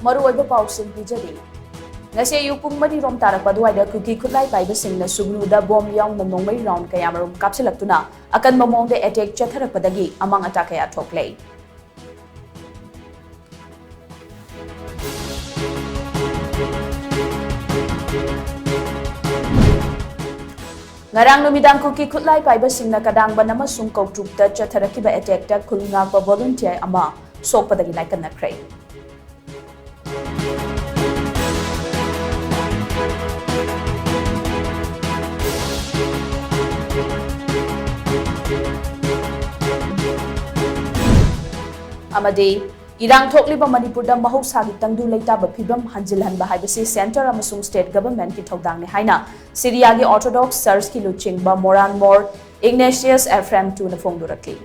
Maruoiba pausing pijari. Ngasi ayupung marirom tarak paduaida kuki kutlai paibasingna sugnuda bom yaung na nongmay round kaya marum kapsilaktuna akan mamongde attack chatharak padagi amang attack kaya thoklay. Ngarang numidang kuki kutlai paibasingna kadangban amasung kautrukta chatharakiba attack ta khulngakpa volunteer ama sokpadagi laikan nakray. Amadi irang thokliba Manipurda mahosagi tangdu leitaba phibam hanjilhanba haibasi center amasung state government ki thodang ne haina Syria gi Orthodox Church ki luchingba Moran Mor Ignatius Ephraim tu na phongdurakli.